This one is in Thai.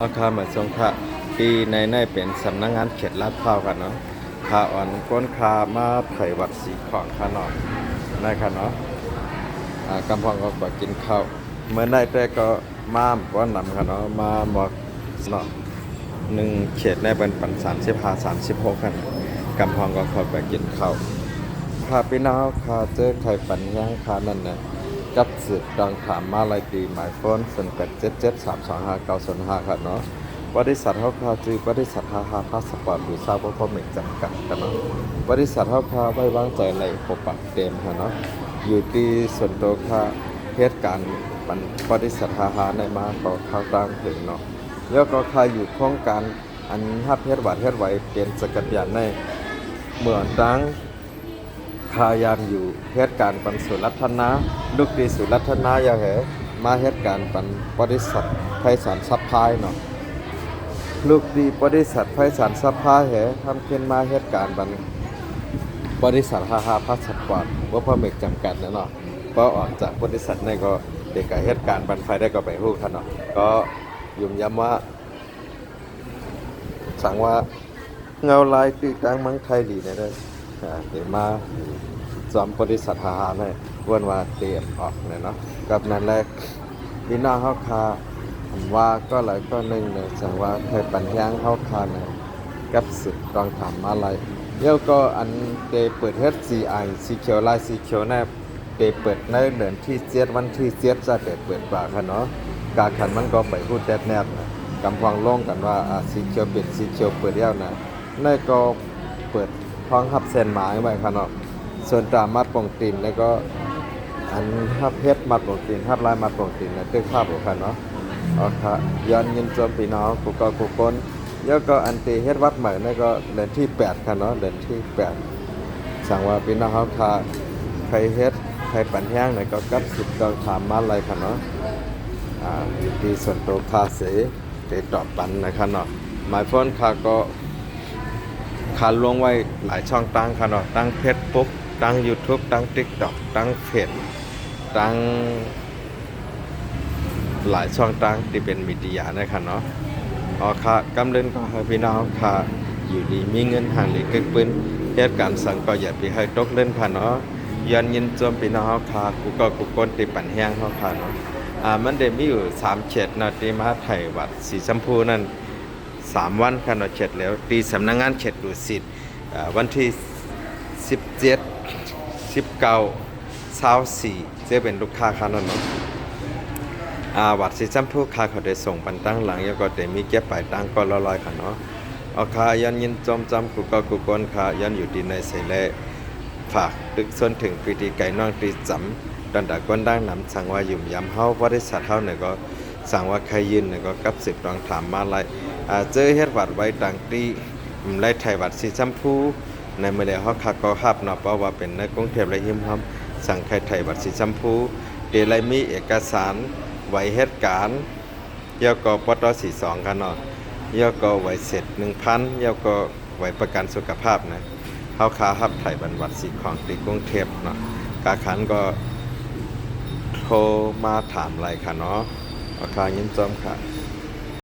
อาคารเหมือนสงขลาปีในเป็นสำนักงานเขตลาดพร้าวกันเนาะขาอ่อนก้นคามาไถวัดสีของขานอนในค่ะเนาะกำพองก็บอกกินข้าวเมื่อได้แต่ก็มาว่านำค่ะเนาะมาหมอกเนาะ1 เขตในเป็นปัน35 36กันกำพองก็ขอไปกินข้าวคาพี่น้องคาเจอไข่ปันย่างคานั่นนะกับสืบดังถามมาลายตีหมายโฟน0877325905ครับเนาะบริษัทเฮาคาจือบริษัทฮาพาสปอร์ตหรือซาบพอมิกจำกัดกันเนาะบริษัทเฮาคาไว้วางใจในปกปักเต็มค่ะเนาะอยู่ที่ส่วนตัวคาเหตุการณ์บริษัทฮาในมาก็เข้าตั้งถึงเนาะแล้วก็คาอยู่โครงการอันฮับเฮ็ดวัดเฮ็ดไว้เป็นสกัดยานในเมืองดังคายานอยู่เหตุการณ์ปันสุรัตนาลูกดีสุรัตนาอย่าเหมาเหตุการณ์ปันบริษัทไพศาลซัพพลายเนาะลูกดีบริษัทไพศาลซัพพลายทำขึ้นมาเหตุการณ์ปันบริษัทฮาพาสปอร์ตว่าพ่อเมกจำกัดนะเนาะพอออกจากบริษัทนี่ก็เด็กกับเหตุการณ์ปันไฟได้ก็ไปฮู้ท่านเนาะก็ยุ่มย้ำว่าสั่งว่าเงาลายตีกลางเมืองไทยดีเนี่ยเด้อเดี๋ยวมาจอมบริษัทฮาเนี่ยวันว่าเตรียมออกเนี่ยเนาะกับนั้นแรกพี่น้องเฮาคาว่าก็หลายก็หนึ่งเนี่ยสั่งว่าเคยปัญญางเฮาคาเนี่ยกับสึกกองถามมาลัยเดี๋ยวก็อันเตเปิดเฮ็ด CI สีเขียวลายสีเขียวแน่เตเปิดในเดือนที่7วันที่7จะได้เปิดปากค่ะเนาะกาขันมันก็ไปพูดแนบๆนะกำฟังลงกันว่าสีเขียวเป็นสีเขียวเปิดแล้วนะนั่นก็เปิดท้องหับเส้นหมายไว้ค่ะเนาะส่วนตามมัดปงตีนแล้วก็อันหับเพชรมัดปงตีนหับลายมัดปงตีนนะตึกภาพค่ะเนาะอ๋อค่ะย้อนยินจมพี่น้องกูก็กูคนแล้วก็อันตีเฮ็ดวัดใหม่นั่นก็เดือนที่8ค่ะเนาะเดือนที่8สั่งว่าพี่น้องเฮาค่ะใครเฮ็ดใครปันแห้งนี่ก็กับสิบกองถามมาเลยค่ะเนาะอยู่ที่ส่วนตัวคาเสได้ตอบปันนะคะเนาะหมายพ้นค่ะก็ขาลงไว้หลายช่องตั้งค่ะเนาะตั้งเพจปุ๊บตั้ง YouTube ตั้ง TikTok ตั้งเพจตั้งหลายช่องตั้งที่เป็นมีเดียนะคะเนาะอ๋อค่ะกำเนิดก็ให้พี่น้องค่ะอยู่ดีมีเงินห่างหลีกึกปืนเหตุการณ์สั่งก็อย่าไปให้ตกเล่นค่ะเนาะยันยินจมพี่น้องค่ะกูก็กูก้นติปั่นแห้งเฮาค่ะเนาะมันได้มีอยู่3 เขตนะที่มาไทยวัดสีชมพูนั่น3 วันค่ะเนาะเขตแล้วตีสำนักงานเขตดุสิตวันที่17 19 24จะเป็นลูกค้าค่ะเนาะวัดสีชมพูค่ะเขาได้ส่งปันตั้งหลังแล้วก็ได้มีเก็บปลายตั้งก็ลอยๆค่ะเนาะเอาค่ะยันยินจมจำกูก็กูก้นค่ะยันอยู่ดีในเสแลฝากตึกส่วนถึงปีตีไก่น้องตีจำดันดาก้นดังนำสั่งว่ายุ่มยำเฮาบริษัทเฮาเนี่ยก็สั่งว่าใครยืนเนี่ยก็กับ10ลองถามมาไล่เจอเฮ็ดวัดไว้ดังตีไล่ไทยวัดสีชมพูในเมื่อใดเฮาคักก็ฮับเนาะเพราะว่าเป็นในกรุงเทพและหิมห้ำสั่งใครไทยวัดสีชมพูเดไลมีเอกสารไว้เหตุการณ์เกี่ยวกับปต42กันเนาะเกี่ยวกับไว้เสร็จ 1,000เกี่ยวกับไว้ประกันสุขภาพนะเฮาคาฮับไทยบันวัดสีของที่กรุงเทพเนาะกาขันก็โทรมาถามอะไรค่ะเนาะราคายินจอมค่ะ